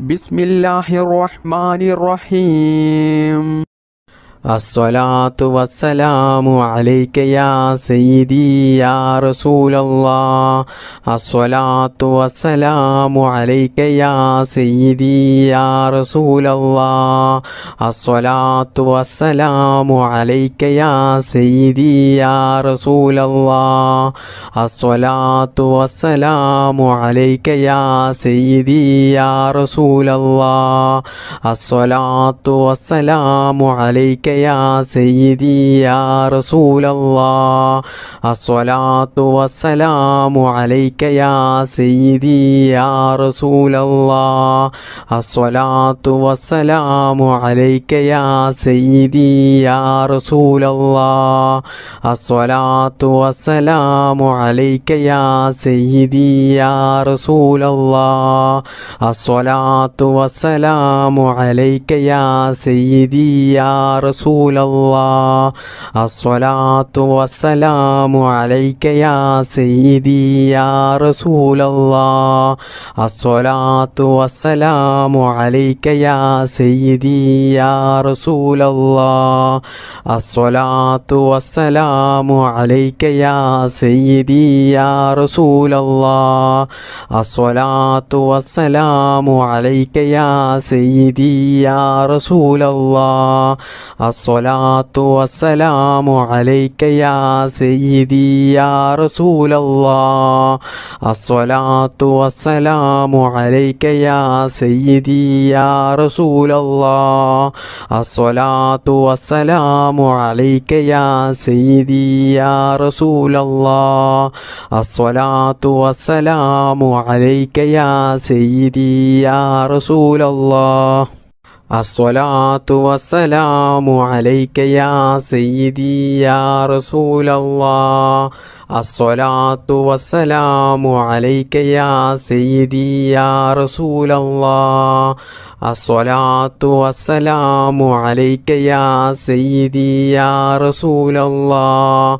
ബിസ്മില്ലാഹിർ റഹ്മാനിർ റഹീം. അസ്സലാത്തു വസ്സലാമു അലൈക യാ സയ്യിദി യാ റസൂലല്ലാഹ്. അസ്സലാത്തു വസ്സലാമു അലൈക യാ സയ്യിദി യാ റസൂലല്ലാഹ്. അസ്സലാത്തു വസ്സലാമു അലൈക യാ സയ്യിദി യാ റസൂലല്ലാഹ്. അസ്സലാത്തു വസ്സലാമു അലൈക യാ സയ്യിദി യാ റസൂലല്ലാഹ്. അസ്സലാത്തു വസ്സലാമു അലൈക യാ സയ്യിദി യാ റസൂലല്ലാഹ്. അസ്സലാത്തു വസ്സലാമു അലൈക യാ സയ്യിദി യാ റസൂലല്ലാഹ്. അസ്സലാത്തു വസ്സലാമു അലൈക യാ സയ്യിദി യാ റസൂലല്ലാഹ്. അസ്സലാത്തു വസ്സലാമു അലൈക യാ സയ്യിദി യാ റസൂലല്ലാഹ്. അസ്സലാത്തു വസ്സലാമു അലൈക യാ സയ്യിദി യാ റസൂലല്ലാഹ്. അസ്സലാത്തു വസ്സലാമു അലൈക യാ സയ്യിദി യാ റസൂലല്ലാഹ്. അസ്സലാത്തു വസ്സലാമു അലൈക യാ സയ്യിദി യാ റസൂലല്ലാഹ്. അസ്സലാത്തു വസ്സലാമു അലൈക യാ സയ്യിദി യാ റസൂലല്ലാഹ്. അസ്സലാത്തു വസ്സലാമു അലൈക യാ സയ്യിദി യാ റസൂലല്ലാഹ്. അസ്സലാത്തു വസ്സലാമു അലൈക യാ സയ്യിദി യാ റസൂലല്ലാഹ്. അസ്സലാത്തു വസ്സലാമു അലൈക യാ സയ്യിദി യാ റസൂലല്ലാഹ്. അസ്സലാത്തു വസ്സലാമു അലൈക യാ സയ്യിദി യാ റസൂലല്ലാഹ്. അസ്സലാത്തു വസ്സലാമു അലൈക യാ സയ്യിദി യാ റസൂലല്ലാഹ്. അസ്സലാത്തു വസ്സലാമു അലൈക യാ സയ്യിദി യാ റസൂലല്ലാഹ്. അസ്സലാത്തു വസ്സലാമു അലൈക യാ സയ്യിദി യാ റസൂലല്ലാഹ്. അസ്സലാത്തു വസ്സലാമു അലൈക യാ സയ്യിദി യാ റസൂലല്ലാഹ്. അസ്സലാത്തു വസ്സലാമു അലൈക യാ സയ്യിദി യാ റസൂലല്ലാഹ്. അസ്സലാത്തു വസ്സലാമു അലൈക യാ സയ്യിദി യാ റസൂലല്ലാഹ്.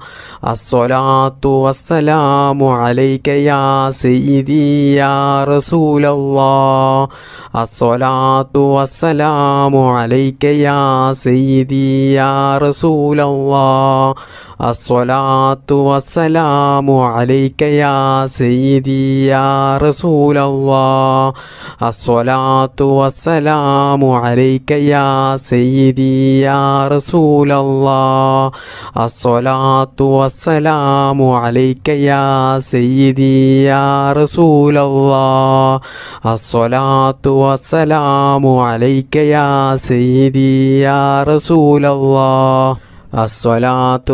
അസ്സലാത്തു വസ്സലാമു അലൈക യാ സയ്യിദി യാ റസൂലല്ലാഹ്. അസ്സലാത്തു വസ്സലാമു അലൈക യാ സയ്യിദി യാ റസൂലല്ലാഹ്. അസ്സലാത്തു വസ്സലാമു അലൈക യാ സയ്യിദി യാ റസൂലല്ലാഹ്. അസ്സലാത്തു വസ്സലാമു അലൈക യാ സയ്യിദി യാ റസൂലല്ലാഹ്. അസ്സലാത്തു വസ്സലാമു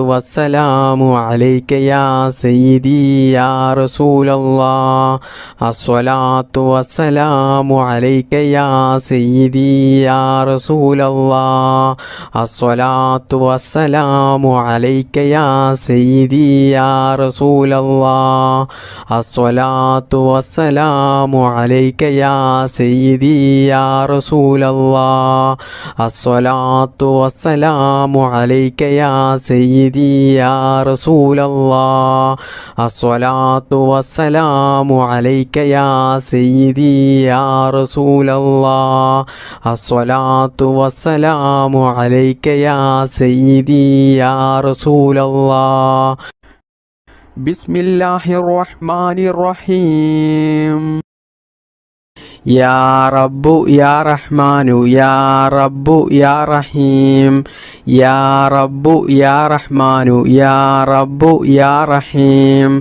അലൈക യാ സയ്യിദി യാ റസൂലല്ലാഹ്. അസ്സലാത്തു വസ്സലാമു അലൈക യാ സയ്യിദി യാ റസൂലല്ലാഹ്. അസ്സലാത്തു വസ്സലാമു അലൈക യാ സയ്യിദി യാ റസൂലല്ലാഹ്. അസ്സലാത്തു വസ്സലാമു അലൈക യാ സയ്യിദി യാ റസൂലല്ലാഹ്. അസ്സലാത്തു വസ്സലാമു അലൈക യാ സയ്യിദി യാ റസൂലല്ലാഹ്. അസ്സലാത്തു വസ്സലാമു അലൈക യാ സയ്യിദി യാ റസൂലല്ലാഹ്. അസ്സലാത്തു വസ്സലാമു അലൈക യാ സയ്യിദി യാ റസൂലല്ലാഹ്. ബിസ്മില്ലാഹിർ റഹ്മാനിർ റഹീം. യാ റബ്ബു യാ റഹ്മാനു യാ റബ്ബു യാ റഹീം. യാ റബ്ബു യാ റഹ്മാനു യാ റബ്ബു യാ റഹീം.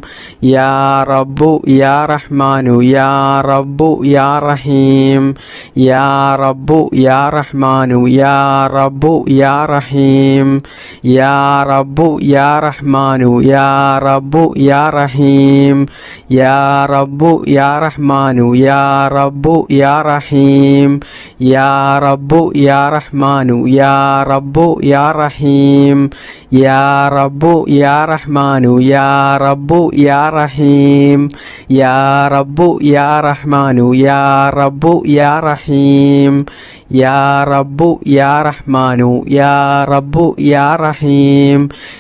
യാ റബ്ബു യാ റഹ്മാനു യാ റബ്ബു യാ റഹീം. യാ റബ്ബു യാ റഹ്മാനു യാ റബ്ബു യാ റഹീം. യാ റബ്ബു യാ റഹ്മാനു യാ റബ്ബു യാ റഹീം. യാ റബ്ബു യാ റഹ്മാനു യാ റബ്ബു യാ റഹീം. യാ റബ്ബു യാ റഹ്മാനു യാ റബ്ബു യാ റഹീം. യാ റബ്ബു യാ റഹ്മാനു യാ റബ്ബു യാ റഹീം. യാ റബ്ബു യാ റഹ്മാനു യാ റബ്ബു യാ റഹീം. യാ റബ്ബു യാ റഹ്മാനു യാ റബ്ബു യാ റഹീം.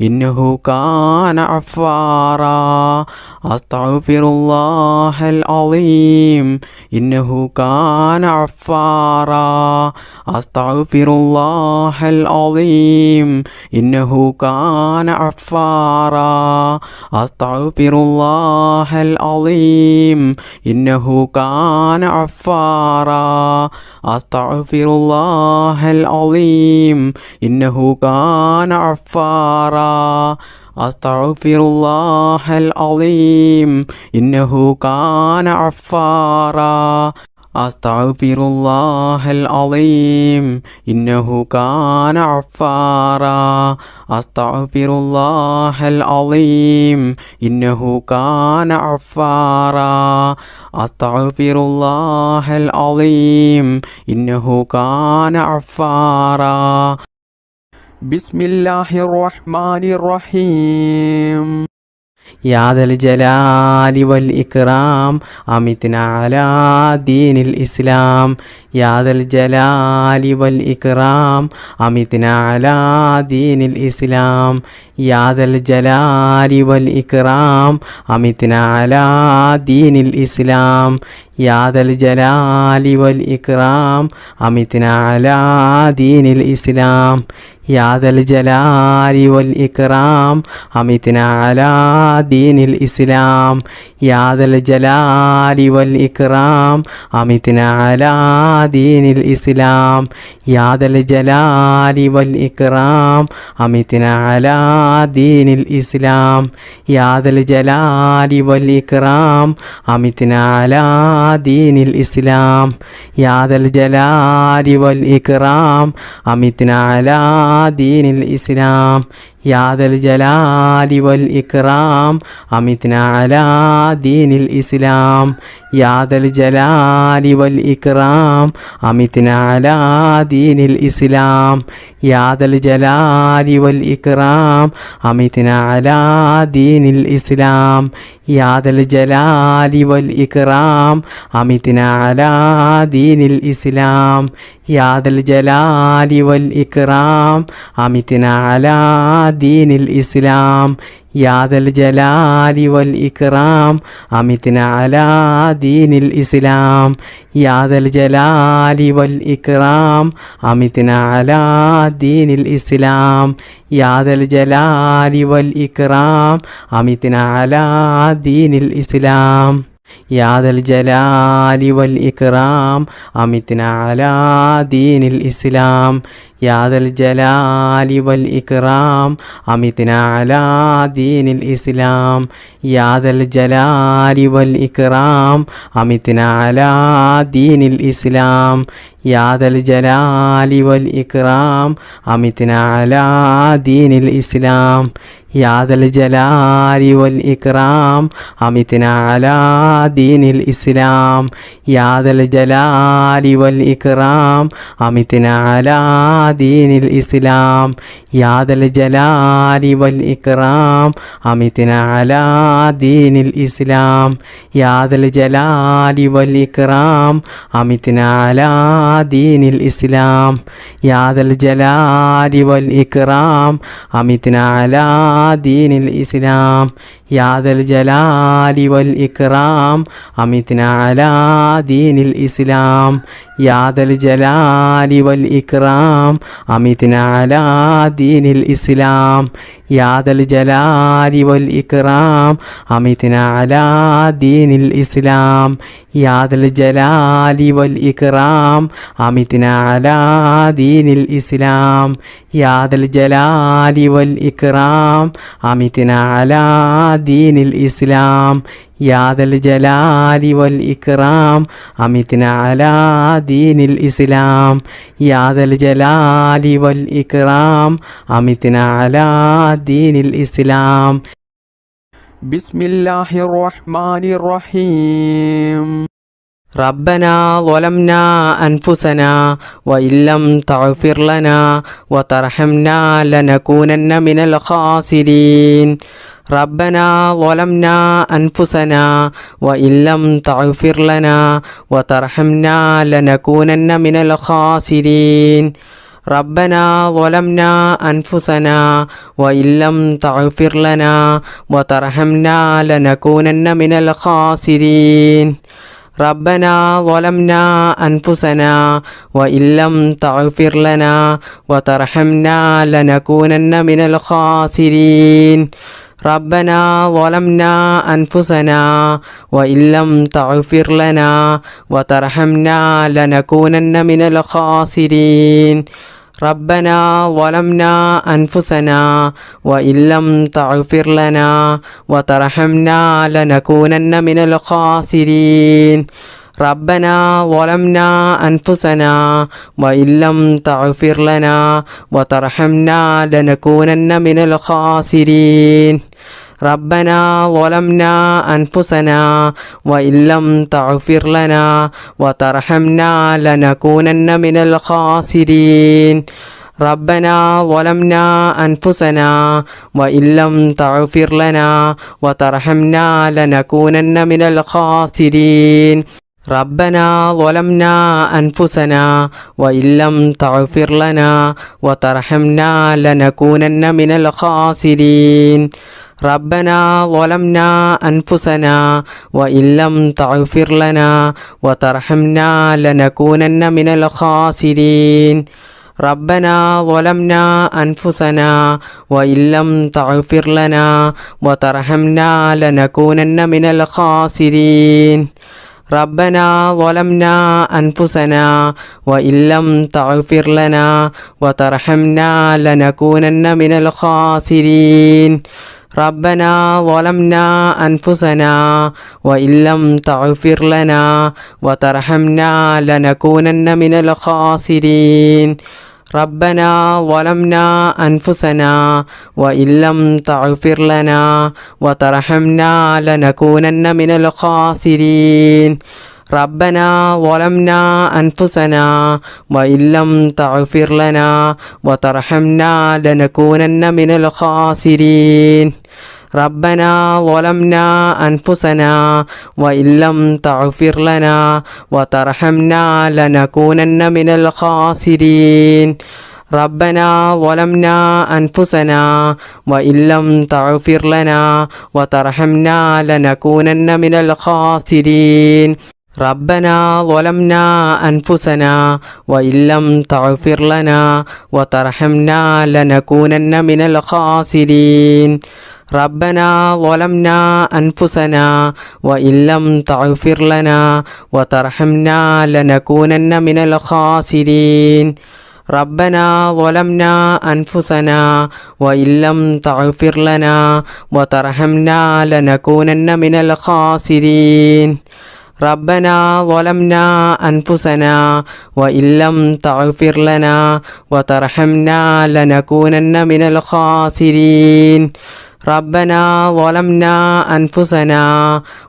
إنه كان غفارا أستغفر الله العظيم إنه كان غفارا أستغفر الله العظيم إنه كان غفارا أستغفر الله العظيم إنه كان غفارا أستغفر الله العظيم إنه كان غفارا أستغفر الله العظيم إنه كان غفارا أستغفر الله العظيم إنه كان غفارا أستغفر الله العظيم إنه كان غفارا أستغفر الله العظيم إنه كان غفارا بسم الله الرحمن الرحيم يا ذا الجلال والإكرام أمتنا على دين الإسلام يا ذا الجلال والإكرام أمتنا على دين الإسلام يا ذا الجلال والإكرام أمتنا على دين الإسلام يا ذا الجلال والإكرام أمتنا على دين الإسلام يا ذا الجلال والإكرام أمتنا على دين الإسلام يا ذا الجلال والإكرام أمتنا على دين الإسلام يا ذا الجلال والإكرام أمتنا على دين الإسلام يا ذا الجلال والإكرام أمتنا على دين الإسلام يا ذا الجلال والإكرام أمتنا على دين الإسلام يا ذا الجلال والإكرام أمتنا على دين الإسلام يا ذا الجلال والإكرام أمتنا على دين الإسلام يا ذا الجلال والإكرام أمتنا على دين الإسلام يا ذا الجلال والإكرام أمتنا على دين الإسلام يا ذا الجلال والإكرام أمتنا على دين الإسلام يا ذا الجلال والإكرام أمتنا على دين الإسلام يا ذا الجلال والإكرام أمتنا على دين الإسلام يا ذا الجلال والإكرام أمتنا على دين الإسلام يا ذا الجلال والإكرام أمتنا على دين الإسلام يا ذا الجلال والإكرام أمتنا على دين الإسلام يا ذا الجلال والإكرام أمتنا على دين الإسلام يا ذا الجلال والإكرام أمتنا على دين الإسلام يا ذا الجلال والإكرام أمتنا على دين الإسلام يا ذا الجلال والإكرام أمتنا على دين الإسلام يا ذا الجلال والإكرام أمتنا على دين الإسلام يا ذا الجلال والإكرام أمتنا على دين الإسلام يا ذا الجلال والإكرام أمتنا على دين الإسلام يا ذا الجلال والإكرام أمتنا على دين الإسلام يا ذا الجلال والإكرام أمتنا على دين الإسلام يا ذا الجلال والإكرام أمتنا على دين الإسلام يا ذا الجلال والإكرام أمتنا على دين الإسلام يا ذا الجلال والإكرام أمتنا على دين الإسلام يا ذا الجلال والإكرام أمتنا على دين الإسلام يا ذا الجلال والإكرام أمتنا على دين الإسلام بسم الله الرحمن الرحيم ربنا ظلمنا أنفسنا وإن لم تغفر لنا وترحمنا لنكونن من الخاسرين ربنا ظلمنا أنفسنا وإن لم تغفر لنا وترحمنا لنكونن من الخاسرين ربنا ظلمنا أنفسنا وإن لم تغفر لنا وترحمنا لنكونن من الخاسرين ربنا ظلمنا أنفسنا وإن لم تغفر لنا وترحمنا لنكونن من الخاسرين ربنا ظلمنا أنفسنا وإن لم تغفر لنا وترحمنا لنكونن من الخاسرين ربنا ظلمنا أنفسنا وإن لم تغفر لنا وترحمنا لنكونن من الخاسرين ربنا ظلمنا أنفسنا وإن لم تغفر لنا وترحمنا لنكونن من الخاسرين ربنا ظلمنا أنفسنا وإن لم تغفر لنا وترحمنا لنكونن من الخاسرين ربنا ظلمنا أنفسنا وإن لم تغفر لنا وترحمنا لنكونن من الخاسرين ربنا ظلمنا أنفسنا وإن لم تغفر لنا وترحمنا لنكونن من الخاسرين ربنا ظلمنا أنفسنا وإن لم تغفر لنا وترحمنا لنكونن من الخاسرين ربنا ظلمنا أنفسنا وإن لم تغفر لنا وترحمنا لنكونن من الخاسرين ربنا ظلمنا أنفسنا وإن لم تغفر لنا وترحمنا لنكونن من الخاسرين ربنا ظلمنا أنفسنا وإن لم تغفر لنا وترحمنا لنكونن من الخاسرين ربنا ظلمنا أنفسنا وإن لم تغفر لنا وترحمنا لنكونن من الخاسرين ربنا ظلمنا أنفسنا وإن لم تغفر لنا وترحمنا لنكونن من الخاسرين ربنا ظلمنا أنفسنا وإن لم تغفر لنا وترحمنا لنكونن من الخاسرين ربنا ظلمنا أنفسنا وإن لم تغفر لنا وترحمنا لنكونن من الخاسرين ربنا ظلمنا أنفسنا وإن لم تغفر لنا وترحمنا لنكونن من الخاسرين ربنا ظلمنا أنفسنا وإن لم تغفر لنا وترحمنا لنكونن من الخاسرين ربنا ظلمنا أنفسنا وإن لم تغفر لنا وترحمنا لنكونن من الخاسرين ربنا ظلمنا أنفسنا وإن لم تغفر لنا وترحمنا لنكونن من الخاسرين ربنا ظلمنا أنفسنا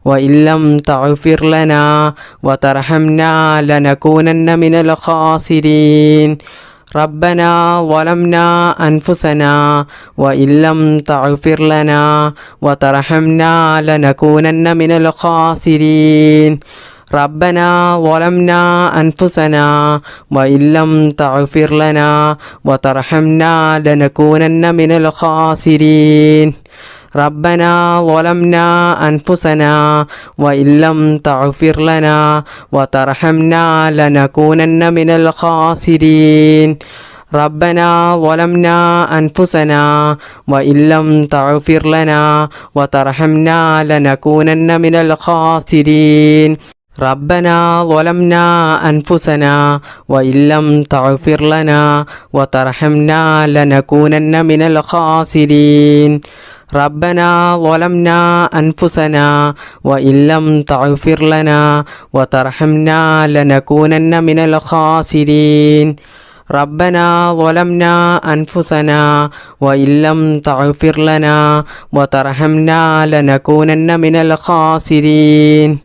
وإن لم تغفر لنا وترحمنا لنكونن من الخاسرين ربنا ظلمنا أنفسنا وإن لم تغفر لنا وترحمنا لنكونن من الخاسرين ربنا ظلمنا أنفسنا وإن لم تغفر لنا وترحمنا لنكونن من الخاسرين ربنا ظلمنا أنفسنا وإن لم تغفر لنا وترحمنا لنكونن من الخاسرين ربنا ظلمنا أنفسنا وإن لم تغفر لنا وترحمنا لنكونن من الخاسرين ربنا ظلمنا أنفسنا وإن لم تغفر لنا وترحمنا لنكونن من الخاسرين ربنا ظلمنا أنفسنا وإن لم تغفر لنا وترحمنا لنكونن من الخاسرين ربنا ظلمنا أنفسنا وإن لم تغفر لنا وترحمنا لنكونن من الخاسرين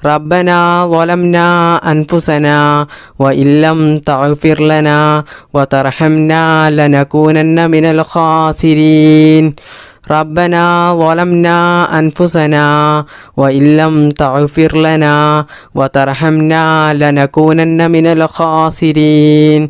ربنا ظلمنا أنفسنا وإن لم تغفر لنا وترحمنا لنكونن من الخاسرين ربنا ظلمنا أنفسنا وإن لم تغفر لنا وترحمنا لنكونن من الخاسرين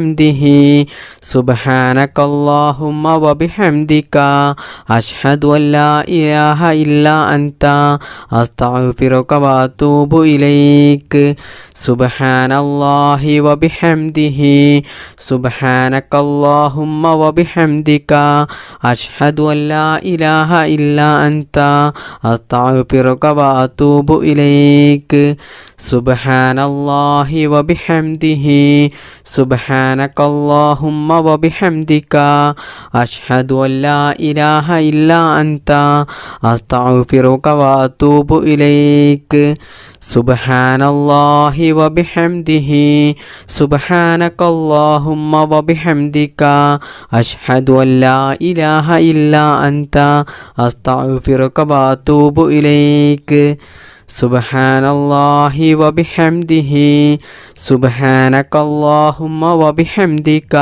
وبحمده سبحانك اللهم وبحمدك أشهد أن لا إله إلا أنت أستغفرك وأتوب إليك سبحان الله وبحمده سبحانك اللهم وبحمدك أشهد أن لا إله إلا أنت أستغفرك وأتوب إليك سبحان الله وبحمده سبحانك اللهم وبحمدك أشهد أن لا إله إلا أنت أستغفرك وأتوب إليك سبحان الله وبحمده سبحانك اللهم وبحمدك أشهد أن لا إله إلا أنت أستغفرك وأتوب إليك سبحان الله وبحمده سبحانك اللهم وبحمدك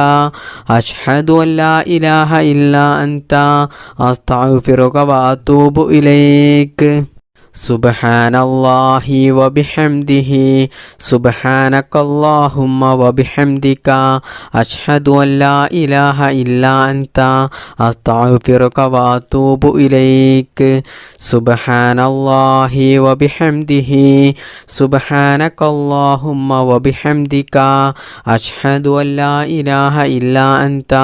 أشهد أن لا إله إلا أنت أستغفرك وأتوب إليك سبحان الله وبحمده سبحانك اللهم وبحمدك أشهد أن لا إله إلا أنت أستغفرك وأتوب إليك سبحان الله وبحمده سبحانك اللهم وبحمدك أشهد أن لا إله إلا أنت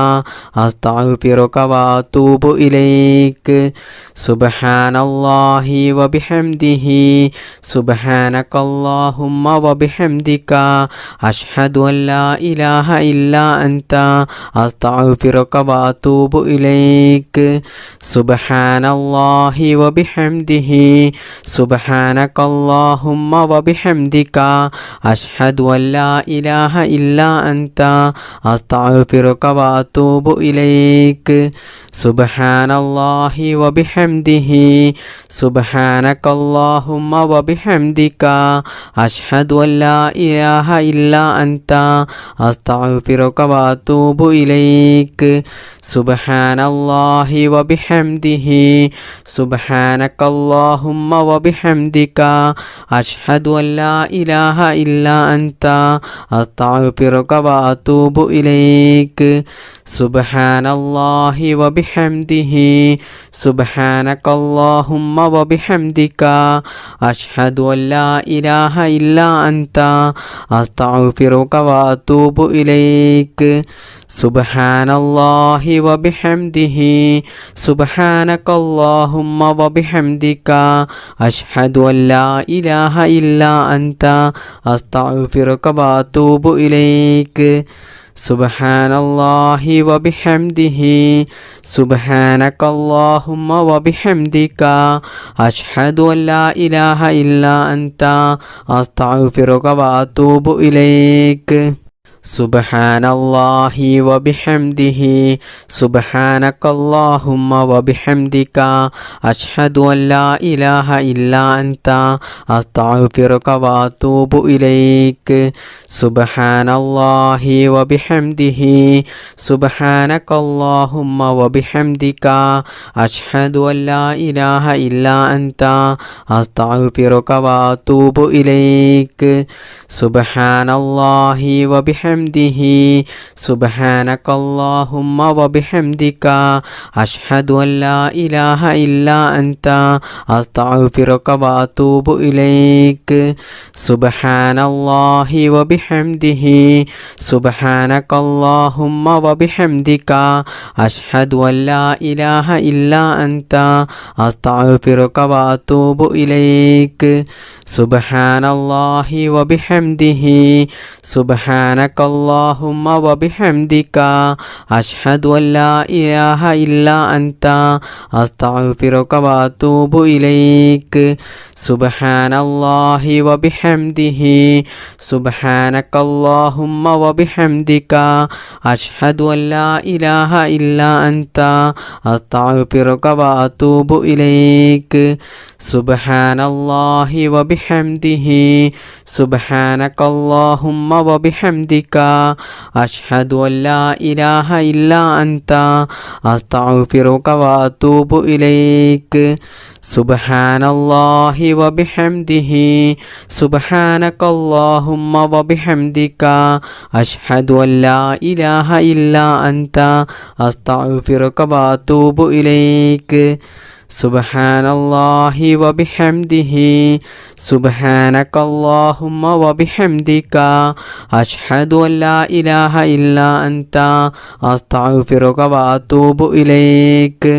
أستغفرك وأتوب إليك سبحان الله وبحمده سبحانك اللهم وبحمدك أشهد أن لا إله إلا أنت أستغفرك وأتوب إليك سبحان الله وبحمده سبحانك اللهم وبحمدك أشهد أن لا إله إلا أنت أستغفرك وأتوب إليك سبحان الله وبحمده سبحانك اللهم وبحمدك أشهد أن لا إله إلا أنت أستغفرك وأتوب إليك سبحان الله وبحمده سبحانك اللهم وبحمدك أشهد أن لا إله إلا أنت أستغفرك وأتوب إليك سبحان الله وبحمده سبحانك اللهم وبحمدك أشهد أن لا إله إلا أنت أستغفرك وأتوب إليك سبحان الله وبحمده سبحانك اللهم وبحمدك أشهد أن لا إله إلا أنت أستغفرك وأتوب إليك سبحان الله وبحمده سبحانك اللهم وبحمدك أشهد أن لا إله إلا أنت أستغفرك وأتوب إليك سبحان الله وبحمده سبحانك اللهم وبحمدك أشهد أن لا إله إلا أنت أستغفرك وأتوب إليك سبحان الله وبحمده سبحانك اللهم وبحمدك أشهد أن لا إله إلا أنت أستغفرك وأتوب إليك سبحان الله وبحمده سبحانك اللهم وبحمدك أشهد أن لا إله إلا أنت أستغفرك وأتوب إليك سبحان الله وبحمده سبحانك اللهم وبحمدك أشهد أن لا إله إلا أنت أستغفرك وأتوب إليك سبحان الله وبحمده سبحانك اللهم وبحمدك أشهد أن لا إله إلا أنت أستغفرك وأتوب إليك سبحان الله وبحمده سبحانك اللهم وبحمدك أشهد أن لا إله إلا أنت أستغفرك وأتوب إليك സുബ്ഹാനല്ലാഹി വബിഹംദിഹി സുബ്ഹാനകല്ലാഹുമ്മ വബിഹംദിക അഷ്ഹദു അല്ലാ ഇലാഹ ഇല്ലാ അൻത അസ്തഗ്ഫിറുക വഅതൂബു ഇലൈക് സുബ്ഹാനല്ലാഹി വബിഹംദിഹി സുബ്ഹാനകല്ലാഹുമ്മ വബിഹംദിക അഷ്ഹദു അല്ലാ ഇലാഹ ഇല്ലാ അൻത അസ്തഗ്ഫിറുക വഅതൂബു ഇലൈക് സുബ്ഹാനല്ലാഹി വബിഹംദിഹി സുബ്ഹാനകല്ലാഹുമ്മ വബിഹംദിക അഷ്ഹദു അല്ലാ ഇലാഹ ഇല്ലാ അൻത അസ്തഗ്ഫിറുക വഅതൂബു ഇലൈക്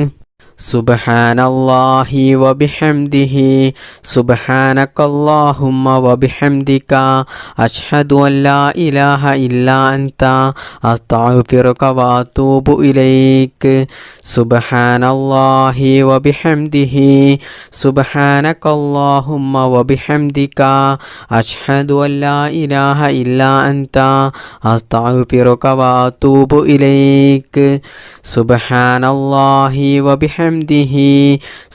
സുബ്ഹാനല്ലാഹി വബിഹംദിഹി സുബ്ഹാനകല്ലാഹുമ്മ വബിഹംദിക അഷ്ഹദു അല്ലാ ഇലാഹ ഇല്ലാ അൻത അസ്തഗ്ഫിറുക വഅതൂബു ഇലൈക് സുബ്ഹാനല്ലാഹി വബിഹംദിഹി സുബ്ഹാനകല്ലാഹുമ്മ വബിഹംദിക അഷ്ഹദു അല്ലാ ഇലാഹ ഇല്ലാ അൻത അസ്തഗ്ഫിറുക വഅതൂബു ഇലൈക് സുബ്ഹാനല്ലാഹി വബിഹംദിഹി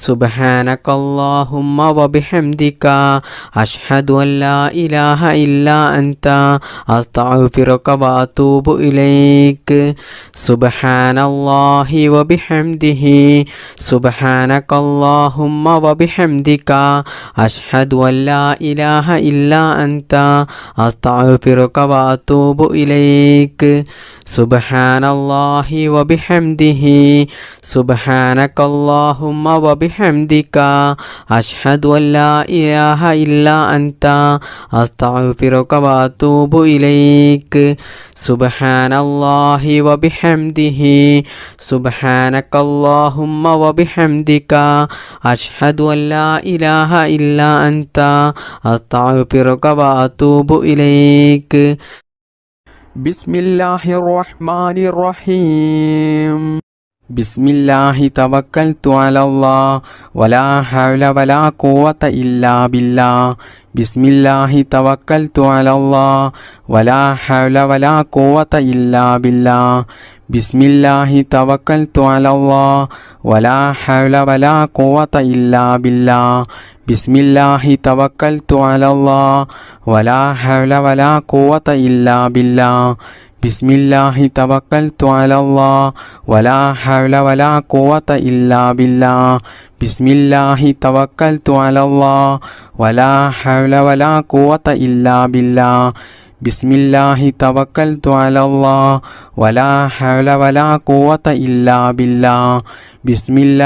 സുബ്ഹാനകല്ലാഹുമ്മ വബിഹംദിക അഷ്ഹദു അല്ലാ ഇലാഹ ഇല്ലാ അൻത അസ്തഗ്ഫിറുക വഅതൂബു ഇലൈക് സുബ്ഹാനല്ലാഹി വബിഹംദിഹി സുബ്ഹാനകല്ലാഹുമ്മ വബിഹംദിക അഷ്ഹദു അല്ലാ ഇലാഹ ഇല്ലാ അൻത അസ്തഗ്ഫിറുക വഅതൂബു ഇലൈക് സുബ്ഹാനല്ലാഹി വബിഹംദിഹി സുബ്ഹാനകല്ലാഹുമ്മ വബിഹംദിക അഷ്ഹദു അല്ലാ ഇലാഹ ഇല്ലാ അൻത അസ്തഗ്ഫിറുക വഅതൂബു ഇലൈക് സുബ്ഹാനല്ലാഹി വബിഹംദിഹി സുബ്ഹാനകല്ലാഹുമ്മ വബിഹംദിക അഷ്ഹദു അല്ലാ ഇലാഹ ഇല്ലാ അൻത അസ്തഗ്ഫിറുക വഅതൂബു ഇലൈക് ബിസ്മില്ലാഹിർ റഹ്മാനിർ റഹീം ബിസ്മില്ലാഹി തവക്കൽതു അലല്ലാഹ് വലാ ഹൗല വലാ ഖുവത ഇല്ലാ ബില്ലാഹ് ബിസ്മില്ലാഹി തവക്കൽതു അലല്ലാഹ് വലാ ഹൗല വലാ ഖുവത ഇല്ലാ ബില്ലാഹ് ബിസ്മില്ലാഹി തവക്കൽതു അലല്ലാഹ് വലാ ഹൗല വലാ ഖുവത ഇല്ലാ ബില്ലാഹ് ബിസ്മില്ലാഹി തവക്കൽതു അലല്ലാഹ് വലാ ഹൗല വലാ ഖുവത ഇല്ലാ ബില്ലാഹ് ബിസ്മില്ലാഹി തവക്കൽതു അലല്ലാഹ് വലാ ഹൗല വലാ ഖുവത ഇല്ലാ ബില്ലാഹ് ബിസ്മില്ലാഹി തവക്കൽതു അലല്ലാഹ് വലാ ഹൗല വലാ ഖുവത ഇല്ലാ ബില്ലാഹ് ബിസ്മില്ലാഹി തവക്കൽതു അലല്ലാഹ് വലാ ഹൗല വലാ ഖുവത ഇല്ലാ ബില്ലാഹ് ബിസ്മില്ലാഹി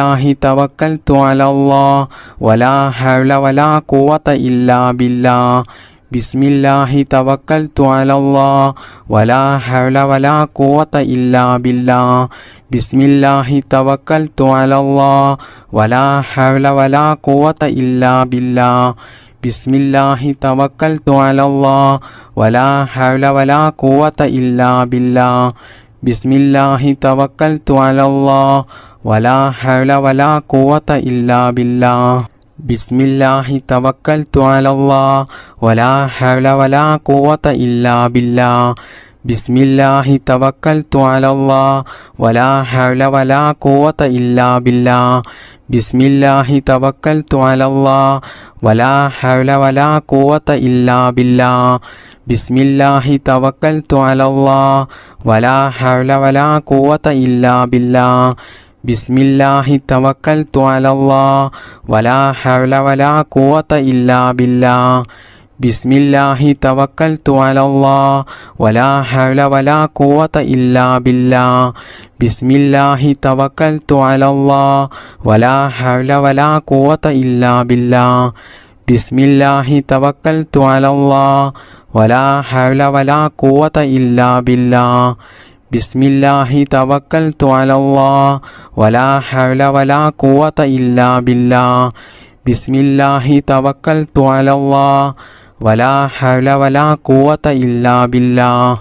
തവക്കൽതു അലല്ലാഹ് വലാ ഹൗല വലാ ഖുവത ഇല്ലാ ബില്ലാഹ് ബിസ്മില്ലാഹി തവക്കൽതു അലല്ലാഹ് വലാ ഹൗല വലാ ഖുവത ഇല്ലാ ബില്ലാഹ് ബിസ്മില്ലാഹി തവക്കൽതു അലല്ലാഹ് വലാ ഹൗല വലാ ഖുവത ഇല്ലാ ബില്ലാഹ് ബിസ്മില്ലാഹി തവക്കൽതു അലല്ലാഹ് വലാ ഹൗല വലാ ഖുവത ഇല്ലാ ബില്ലാഹ് ബിസ്മില്ലാഹി തവക്കൽതു അലല്ലാഹ് വലാ ഹൗല വലാ ഖുവത ഇല്ലാ ബില്ലാഹ് ബിസ്മില്ലാഹി തവക്കൽതു അലല്ലാഹ് വലാ ഹൗല വലാ ഖുവത ഇല്ലാ ബില്ലാഹ് ബിസ്മില്ലാഹി തവക്കൽതു അലല്ലാഹ് വലാ ഹൗല വലാ ഖുവത ഇല്ലാ ബില്ലാഹ് ബിസ്മില്ലാഹി തവക്കൽതു അലല്ലാഹ് വലാ ഹൗല വലാ ഖുവത ഇല്ലാ ബില്ലാഹ് ബിസ്മില്ലാഹി തവക്കൽതു അലല്ലാഹ് വലാ ഹൗല വലാ ഖുവത ഇല്ലാ ബില്ലാഹ് ബിസ്മില്ലാഹി തവക്കൽതു അലല്ലാഹ് വലാ ഹൗല വലാ ഖുവത ഇല്ലാ ബില്ലാഹ് ബിസ്മില്ലാഹി തവക്കൽതു അലല്ലാഹ് വലാ ഹൗല വലാ ഖുവത ഇല്ലാ ബില്ലാഹ് ബിസ്മില്ലാഹി തവക്കൽതു അലല്ലാഹ് വലാ ഹൗല വലാ ഖുവത ഇല്ലാ ബില്ലാഹ് ബിസ്മില്ലാഹി തവക്കൽതു അലല്ലാഹ് വലാ ഹൗല വലാ ഖുവത ഇല്ലാ ബില്ലാഹ് ബിസ്മില്ലാഹി തവക്കൽതു അലല്ലാഹ് വലാ ഹൗല വലാ ഖുവത ഇല്ലാ ബില്ലാഹ് ബിസ്മില്ലാഹി തവക്കൽതു അലല്ലാഹ് വലാ ഹൗല വലാ ഖുവത ഇല്ലാ ബില്ലാഹ്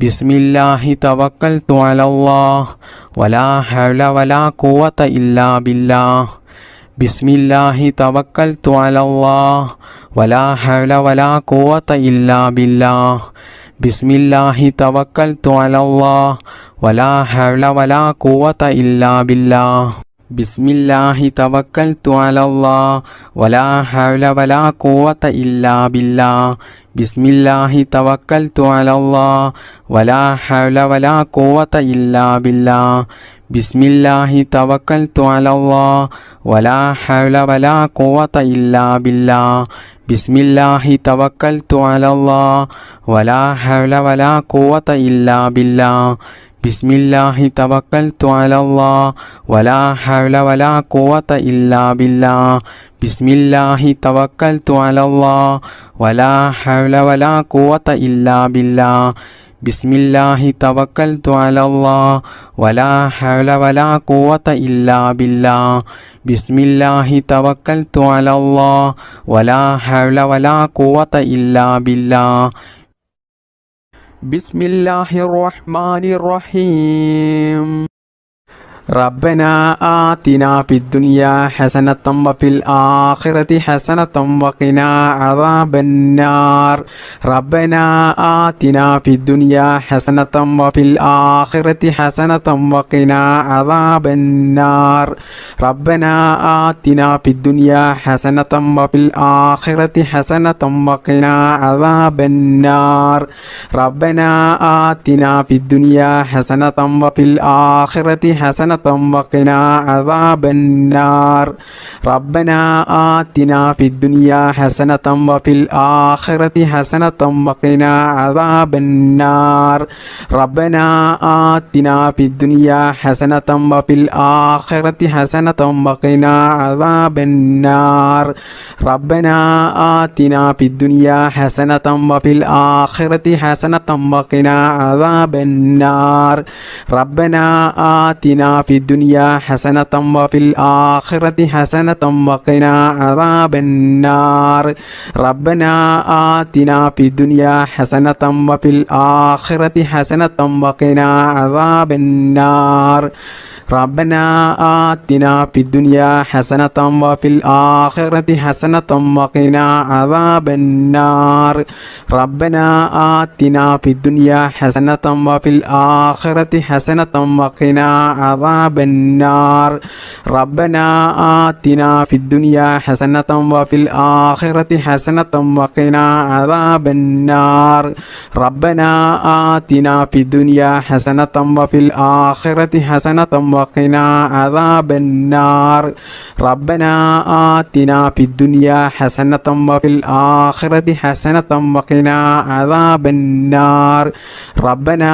ബിസ്മില്ലാഹി തവക്കൽതു അലല്ലാഹ് വലാ ഹൗല വലാ ഖുവത ഇല്ലാ ബില്ലാഹ് ബിസ്മില്ലാഹി തവക്കൽതു അലല്ലാഹ് വലാ ഹൗല വലാ ഖുവത ഇല്ലാ ബില്ലാഹ് ബിസ്മില്ലാഹി തവക്കൽതു അലല്ലാഹ് വലാ ഹൗല വലാ ഖുവത ഇല്ലാ ബില്ലാഹ് بسم الله توكلت على الله ولا حول ولا قوة إلا بالله بسم الله توكلت على الله ولا حول ولا قوة إلا بالله بسم الله توكلت على الله ولا حول ولا قوة إلا بالله بسم الله توكلت على الله ولا حول ولا قوة إلا بالله بسم الله توكلت على الله ولا حول ولا قوة إلا بالله بسم الله توكلت على الله ولا حول ولا قوة إلا بالله بسم الله توكلت على الله ولا حول ولا قوة إلا بالله بسم الله توكلت على الله ولا حول ولا قوة إلا بالله بسم الله الرحمن الرحيم ربنا آتنا في الدنيا حسنة وفي الآخرة حسنة وقنا عذاب النار ربنا آتنا في الدنيا حسنة وفي الآخرة حسنة وقنا عذاب النار ربنا آتنا في الدنيا حسنة وفي الآخرة حسنة وقنا عذاب النار ربنا آتنا في الدنيا حسنة وفي الآخرة حسنة وقنا عذاب النار ربنا آتنا في الدنيا حسنة وفي الآخرة حسنة وقنا عذاب النار ربنا آتنا في الدنيا حسنة وفي الآخرة حسنة وقنا عذاب النار ربنا آتنا في الدنيا حسنة وفي الآخرة حسنة وقنا عذاب النار ربنا آتنا في الدنيا حسنة وفي الآخرة حسنة وقنا عذاب النار ربنا آتنا في الدنيا حسنة وفي الآخرة حسنة وقنا عذاب النار ربنا آتنا في الدنيا حسنة وفي الآخرة حسنة وقنا عذاب النار ربنا آتنا في الدنيا حسنة وفي الآخرة حسنة وقنا عذاب النار ربنا آتنا في الدنيا حسنة وفي الآخرة حسنة وقنا عذاب النار ربنا آتنا في الدنيا حسنة وفي الآخرة حسنة وقنا عذاب النار ربنا آتنا في الدنيا حسنة وفي الآخرة حسنة وقنا عذاب النار ربنا آتنا في الدنيا حسنة وفي الآخرة حسنة وقنا عذاب النار ربنا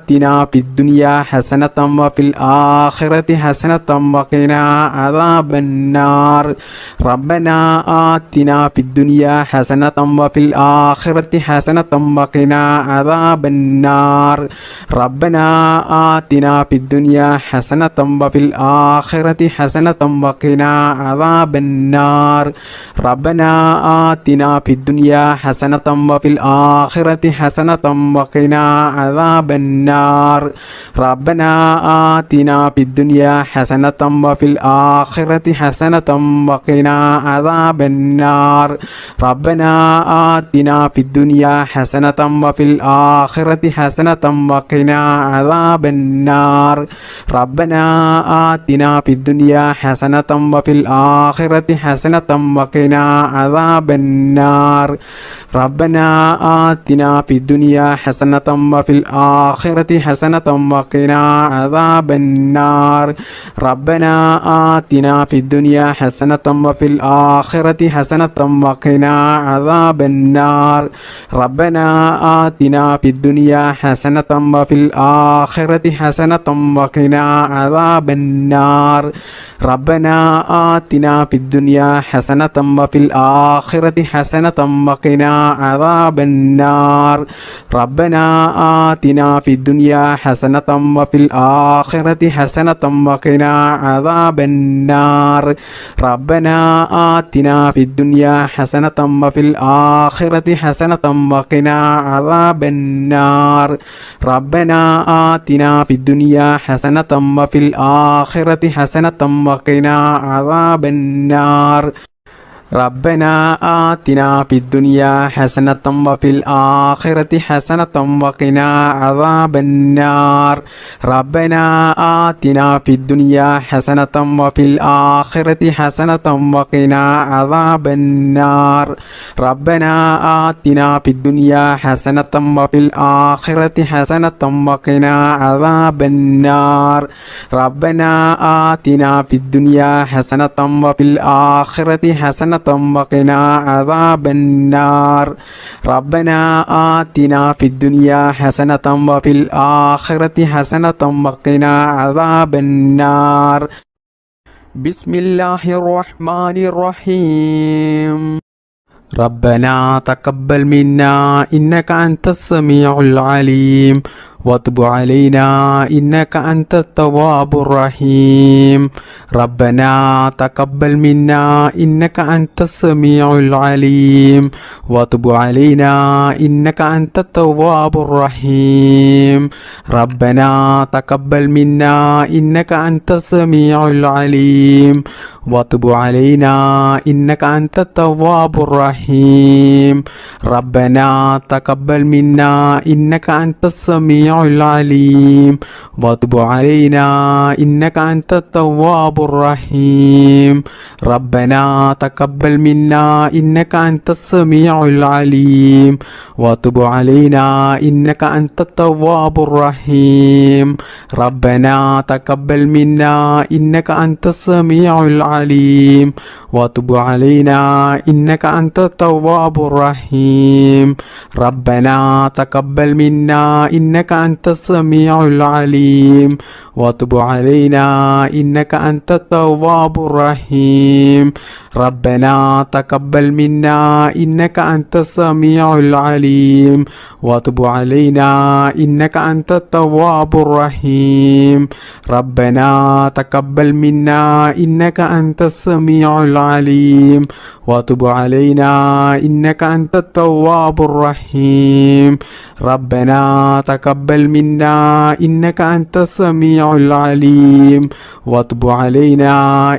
آتنا في الدنيا حسنة وفي الآخرة حسنة وقنا عذاب النار ربنا آتنا في الدنيا حسنة وفي الآخرة حسنة وقنا عذاب النار ربنا آتنا في الدنيا حسنة وفي الآخرة حسنة وقنا عذاب النار ربنا آتنا في الدنيا حسنة وفي الآخرة حسنة وقنا عذاب النار ربنا آتنا في الدنيا حسنة وفي الآخرة حسنة وقنا عذاب النار ربنا آتنا في الدنيا حسنة وفي الآخرة حسنة وقنا عذاب النار ربنا آتنا في الدنيا حسنة وفي الآخرة حسنة وقنا عذاب النار ربنا آتنا في الدنيا حسنة وفي الآخرة حسنة وقنا عذاب النار ربنا آتنا في الدنيا حسنة وفي الآخرة حسنة وقنا عذاب النار ربنا آتنا في الدنيا حسنة وفي الآخرة حسنة وقنا عذاب النار ربنا آتنا في الدنيا حسنة وفي الآخرة حسنة وقنا عذاب النار ربنا آتنا في الدنيا حسنة وفي الآخرة حسنة وقنا عذاب النار ربنا آتنا في الدنيا حسنة وفي الآخرة حسنة وقنا عذاب النار ربنا آتنا في الدنيا حسنة وفي الآخرة حسنة وقنا عذاب النار. ربنا آتنا في الدنيا حسنة وفي الآخرة حسنة وقنا عذاب النار. ربنا آتنا في الدنيا حسنة وفي الآخرة حسنة وقنا عذاب النار. ربنا آتنا في الدنيا حسنة وفي الآخرة حسنة وقنا عذاب النار. ربنا آتنا في الدنيا حسنة وفي الآخرة حسنة وقنا عذاب النار. بسم الله الرحمن الرحيم. ربنا تقبل منا إنك أنت السميع العليم وتب علينا إنك أنت التواب الرحيم. ربنا تقبل منا إنك أنت السميع العليم وتب علينا إنك أنت التواب الرحيم. ربنا تقبل منا إنك أنت السميع العليم وتب علينا إنك أنت التواب الرحيم. ربنا تقبل منا إنك أنت السميع العليم وتب علينا إنك أنت التواب الرحيم. ربنا تقبل منا إنك أنت السميع العليم وتب علينا إنك أنت التواب الرحيم. ربنا تقبل منا إنك أنت السميع العليم وتب علينا إنك أنت التواب الرحيم. ربنا تقبل منا إنك أنت السميع العليم وتب علينا إنك أنت التواب الرحيم. ربنا تقبل منا إنك أنت السميع العليم وتب علينا إنك أنت التواب الرحيم. ربنا تقبل منا إنك أنت السميع العليم وتب علينا إنك أنت التواب الرحيم. ربنا تقبل منا إنك أنت السميع العليم وتب علينا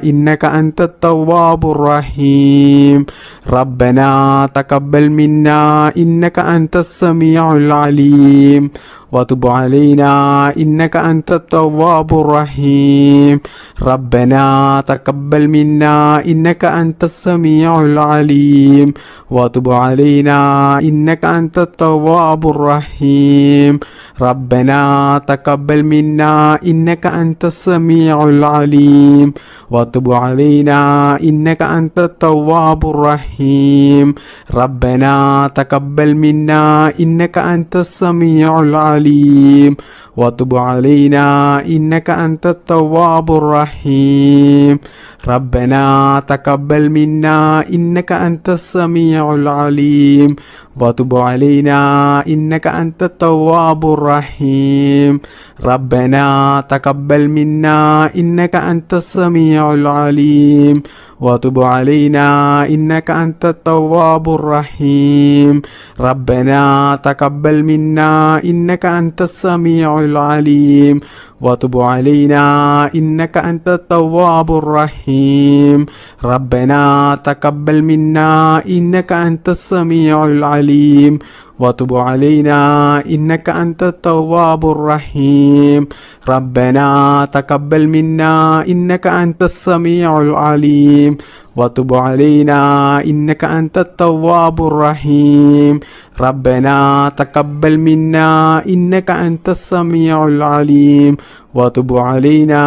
إنك أنت التواب الرحيم. ربنا تقبل منا إنك أنت السميع العليم وتب علينا إنك أنت التواب الرحيم. ربنا تقبل منا إنك أنت السميع العليم وتب علينا إنك أنت التواب الرحيم. ربنا تقبل منا إنك أنت السميع العليم وتب علينا إنك أنت التواب الرحيم. ربنا تقبل منا إنك أنت السميع العليم وتب علينا إنك أنت التواب الرحيم. ربنا تقبل منا إنك أنت السميع العليم وتب علينا إنك أنت التواب الرحيم. ربنا تقبل منا إنك أنت السميع العليم وتب علينا إنك أنت التواب الرحيم. ربنا تقبل منا إنك أنت السميع العليم وتب علينا إنك أنت التواب الرحيم. ربنا تقبل منا إنك أنت السميع العليم وتب علينا إنك أنت التواب الرحيم. ربنا تقبل منا إنك أنت السميع العليم وتب علينا إنك أنت التواب الرحيم. ربنا تقبل منا إنك أنت السميع العليم وتب علينا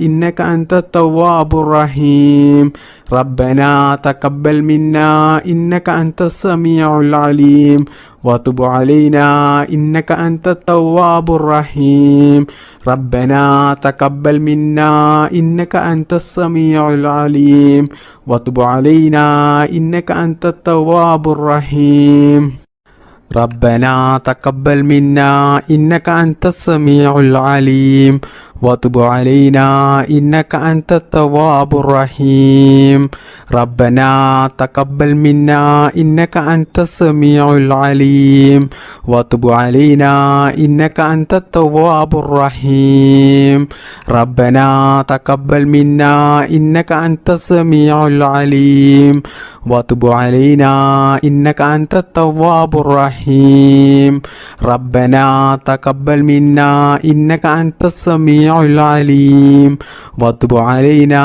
إنك أنت التواب الرحيم. ربنا تقبل منا إنك أنت السميع العليم وتب علينا إنك أنت التواب الرحيم. ربنا تقبل منا إنك أنت السميع العليم وتب علينا إنك أنت التواب الرحيم. ربنا تقبل منا إنك أنت السميع العليم وتب علينا إنك أنت التواب الرحيم ربنا تقبل منا إنك أنت السميع العليم وتب علينا إنك أنت التواب الرحيم ربنا تقبل منا إنك أنت السميع العليم وتب علينا إنك أنت التواب الرحيم ربنا تقبل منا إنك أنت السميع العليم وتب علينا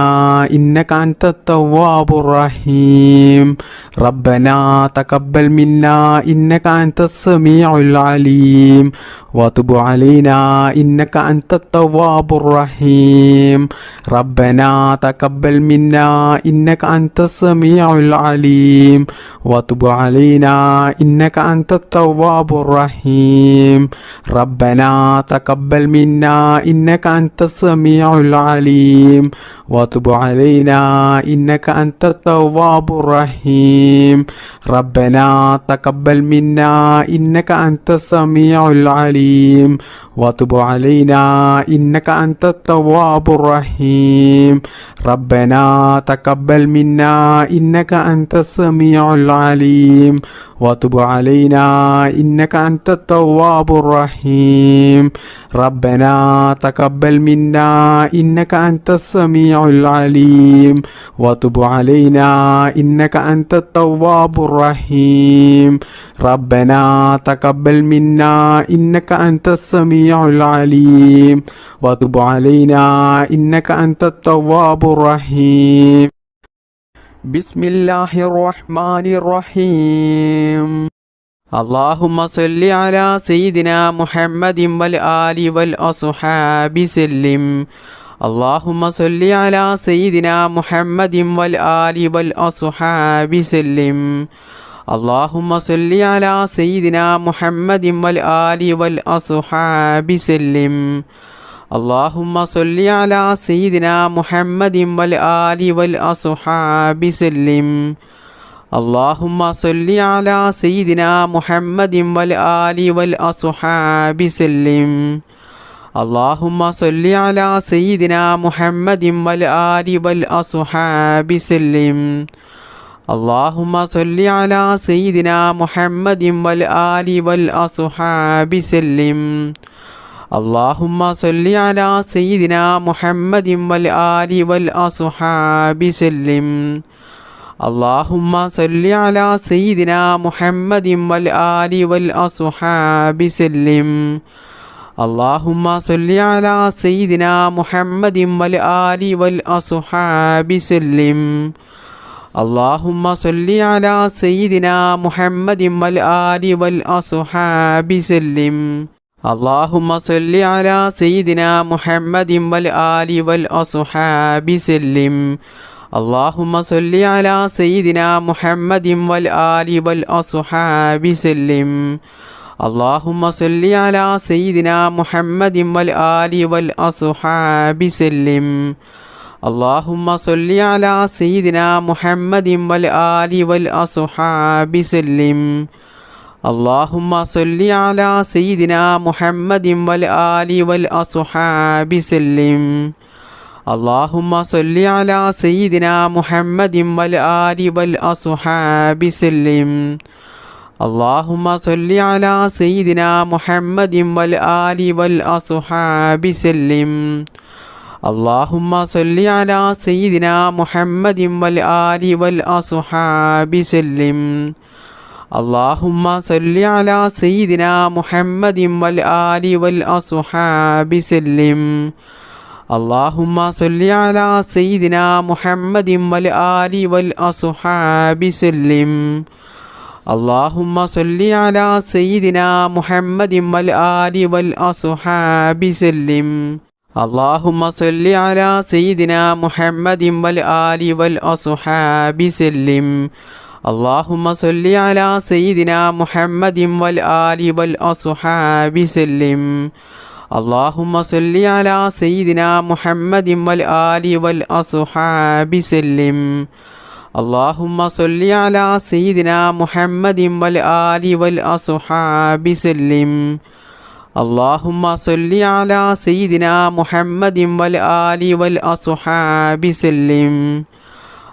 إنك أنت التواب الرحيم ربنا تقبل منا إنك أنت السميع العليم وتب علينا إنك أنت التواب الرحيم ربنا تقبل منا إنك أنت السميع العليم وتب علينا إنك أنت التواب الرحيم ربنا تقبل منا إنك أنت السميع العليم وتب علينا إنك أنت التواب الرحيم ربنا تقبل منا إنك أنت السميع العليم وتب علينا إنك أنت التواب الرحيم ربنا تقبل منا إنك أنت السميع العليم وتب علينا إنك أنت التواب الرحيم ربنا تقبل منا إنك أنت السميع العليم وتب علينا إنك أنت التواب الرحيم ربنا تقبل منا إنك أنت السميع العليم وتب علينا إنك أنت التواب الرحيم بسم الله الرحمن الرحيم اللهم صل على سيدنا محمد والآل والأصحاب سلم اللهم صل على سيدنا محمد والآل والأصحاب سلم اللهم صل على سيدنا محمد والآل والأصحاب سلم اللهم صل على سيدنا محمد والآل والأصحاب سلم اللهم صل على سيدنا محمد والآل والأصحاب سلم اللهم صل على سيدنا محمد والآل والأصحاب سلم اللهم صل على سيدنا محمد والآل والأصحاب سلم اللهم صل على سيدنا محمد والآل والأصحاب سلم اللهم صل على سيدنا محمد والآل والأصحاب سلم اللهم صل على سيدنا محمد والآل والأصحاب سلم اللهم صل على سيدنا محمد والآل والأصحاب سلم اللهم صل على سيدنا محمد والآل والأصحاب سلم اللهم صل على سيدنا محمد والآل والأصحاب سلم اللهم صل على سيدنا محمد والآل والأصحاب سلم اللهم صل على سيدنا محمد والآل والأصحاب سلم اللهم صل على سيدنا محمد والآل والأصحاب سلم اللهم صل على سيدنا محمد والآل والأصحاب سلم اللهم صل على سيدنا محمد والآل والأصحاب سلم اللهم صل على سيدنا محمد والآل والأصحاب سلم اللهم صل على سيدنا محمد والآل والأصحاب سلم اللهم صل على سيدنا محمد والآل والأصحاب سلم اللهم صل على سيدنا محمد والآل والأصحاب سلم اللهم صل على سيدنا محمد والآل والأصحاب سلم اللهم صل على سيدنا محمد والآل والأصحاب سلم اللهم صل على سيدنا محمد والآل والأصحاب سلم اللهم صل على سيدنا محمد والآل والأصحاب سلم اللهم صل على سيدنا محمد والآل والأصحاب سلم.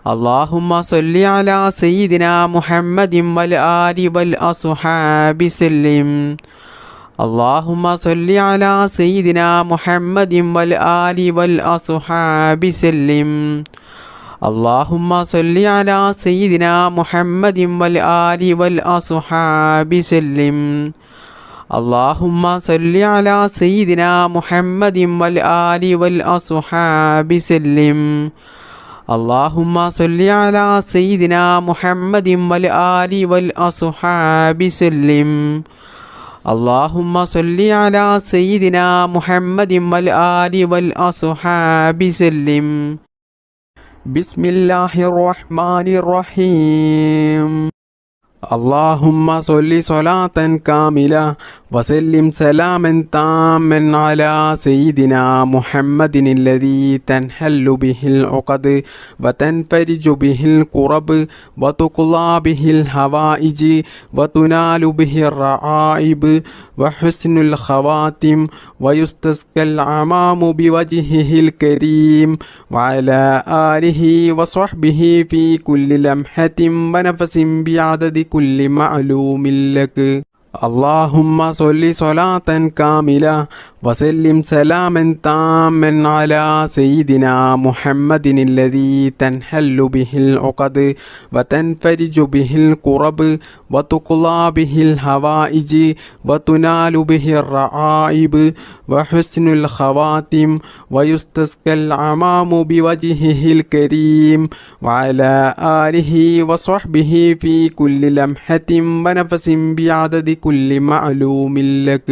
اللهم صل على سيدنا محمد والآل والأصحاب سلم. اللهم صل على سيدنا محمد والآل والأصحاب سلم. اللهم صل على سيدنا محمد والآل والأصحاب سلم. اللهم صل على سيدنا محمد والآل والأصحاب سلم. اللهم صل على سيدنا محمد والآل والأصحاب سلم. اللهم صل على سيدنا محمد والآل والأصحاب سلم. بسم الله الرحمن الرحيم. اللهم صل صلاة كاملة وسلم سلاما تاما على سيدنا محمد الذي تنحل به العقد وتنفرج به الكرب وتقضى به الحوائج وتنال به الرعائب وحسن الخواتم ويستسقى الغمام بوجهه الكريم وعلى آله وصحبه في كل لمحة ونفس بعدد كل معلوم لك. اللهم صل صلاة كاملة وسلم سلاما تاما على سيدنا محمد الذي تنحل به العقد وتنفرج به الكرب وتقضى به الحوائج وتنال به الرعائب وحسن الخواتم ويستسقى الغمام بوجهه الكريم وعلى آله وصحبه في كل لمحة ونفس بعدد كل معلوم لك.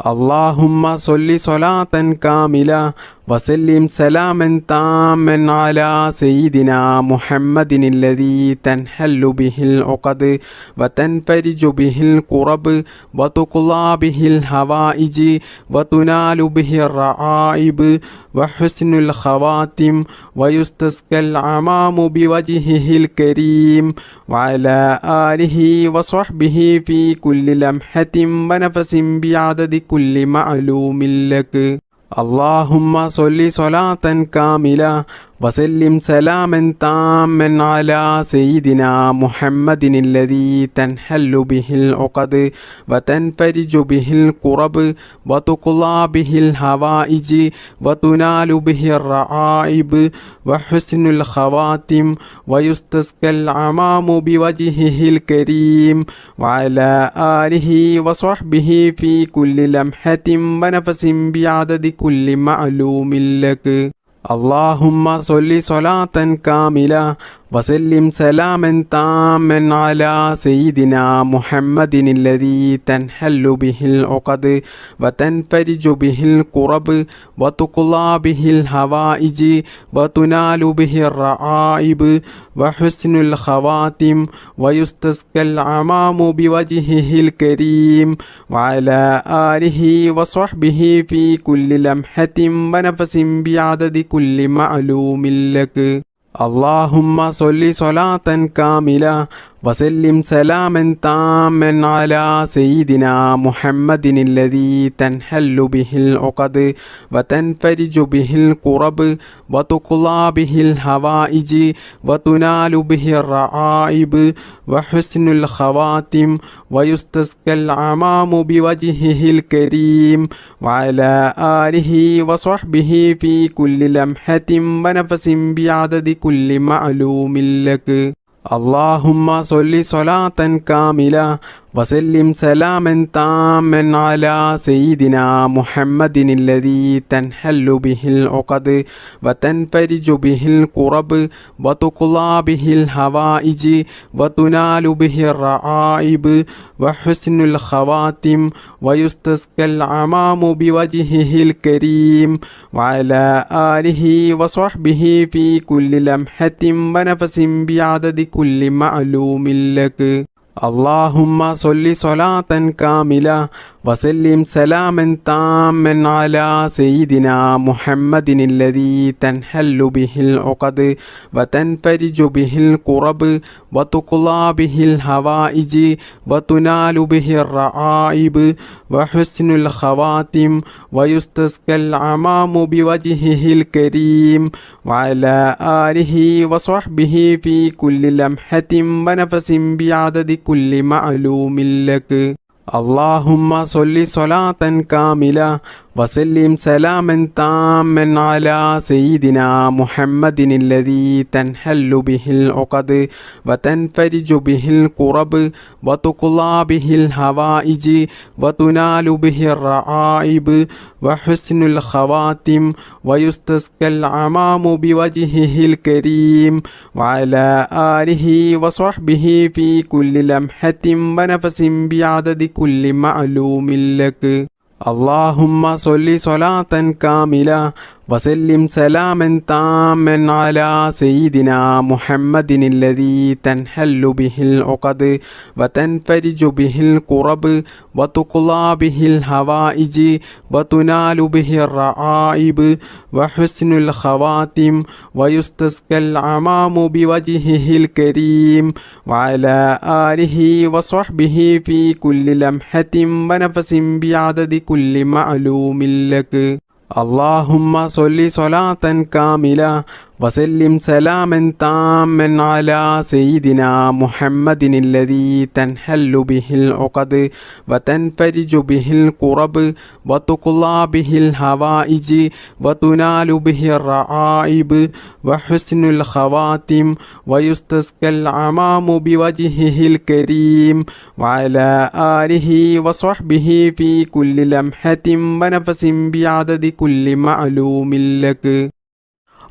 اللهم صل صلاة كاملة وسلم سلاما تاما على سيدنا محمد الذي تنحل به العقد وتنفرج به الكرب وتقضى به الحوائج وتنال به الرعائب وحسن الخواتم ويستسقى الغمام بوجهه الكريم وعلى آله وصحبه في كل لمحة ونفس بعدد كل معلوم لك. اللهم صل صلاة كاملة وسلم سلاما تاما على سيدنا محمد الذي تنحل به العقد وتنفرج به الكرب وتقضى به الحوائج وتنال به الرعائب وحسن الخواتم ويستسقى الغمام بوجهه الكريم وعلى آله وصحبه في كل لمحة ونفس بعدد كل معلوم لك. اللهم صل صلاة كاملة وسلم سلاما تاما على سيدنا محمد الذي تنحل به العقد وتنفرج به الكرب وتقضى به الحوائج وتنال به الرعائب وحسن الخواتم ويستسقى الغمام بوجهه الكريم وعلى آله وصحبه في كل لمحة ونفس بعدد كل معلوم لك. اللهم صل صلاة كاملة وسلم سلاما تاما على سيدنا محمد الذي تنحل به العقد وتنفرج به الكرب وتقضى به الحوائج وتنال به الرعائب وحسن الخواتم ويستسقى الغمام بوجهه الكريم وعلى آله وصحبه في كل لمحة ونفس بعدد كل معلوم لك. اللهم صل صلاة كاملة وسلم سلاما تاما على سيدنا محمد الذي تنحل به العقد وتنفرج به الكرب وتقضى به الحوائج وتنال به الرعائب وحسن الخواتم ويستسقى الغمام بوجهه الكريم وعلى آله وصحبه في كل لمحة ونفس بعدد كل معلوم لك. اللهم صل صلاة كاملة وسلم سلاما تاما على سيدنا محمد الذي تنحل به العقد وتنفرج به الكرب وتقضى به الحوائج وتنال به الرعائب وحسن الخواتم ويستسقى الغمام بوجهه الكريم وعلى آله وصحبه في كل لمحة ونفس بعدد كل معلوم لك. اللهم صل صلاة كاملة وسلم سلاما تاما على سيدنا محمد الذي تنحل به العقد وتنفرج به الكرب وتقضى به الحوائج وتنال به الرعائب وحسن الخواتم ويستسقى الغمام بوجهه الكريم وعلى آله وصحبه في كل لمحة ونفس بعدد كل معلوم لك. اللهم صل صلاة كاملة وسلم سلاما تاما على سيدنا محمد الذي تنحل به العقد وتنفرج به الكرب وتقضى به الحوائج وتنال به الرعائب وحسن الخواتم ويستسقى الغمام بوجهه الكريم وعلى آله وصحبه في كل لمحة ونفس بعدد كل معلوم لك. اللهم صل صلاة كاملة وسلم سلاما تاما على سيدنا محمد الذي تنحل به العقد وتنفرج به الكرب وتقضى به الحوائج وتنال به الرعائب وحسن الخواتم ويستسقى الغمام بوجهه الكريم وعلى آله وصحبه في كل لمحة ونفس بعدد كل معلوم لك.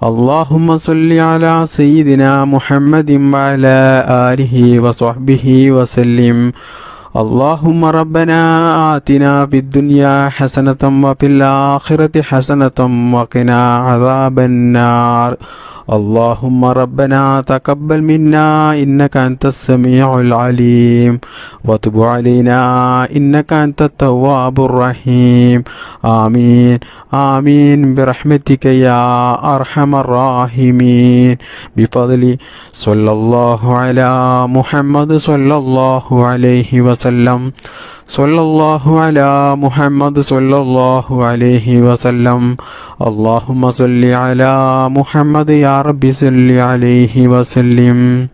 اللهم صل على سيدنا محمد وعلى آله وصحبه وسلم. اللهم ربنا آتنا في الدنيا حسنة وفي الآخرة حسنة وقنا عذاب النار. اللهم ربنا تقبل منا إنك أنت السميع العليم وتب علينا إنك أنت التواب الرحيم. آمين آمين برحمتك يا أرحم الراحمين. بفضل صلى الله على محمد صلى الله عليه وسلم. صلى الله على محمد صلى الله عليه وسلم. اللهم صل على محمد يا رب صل عليه وسلم.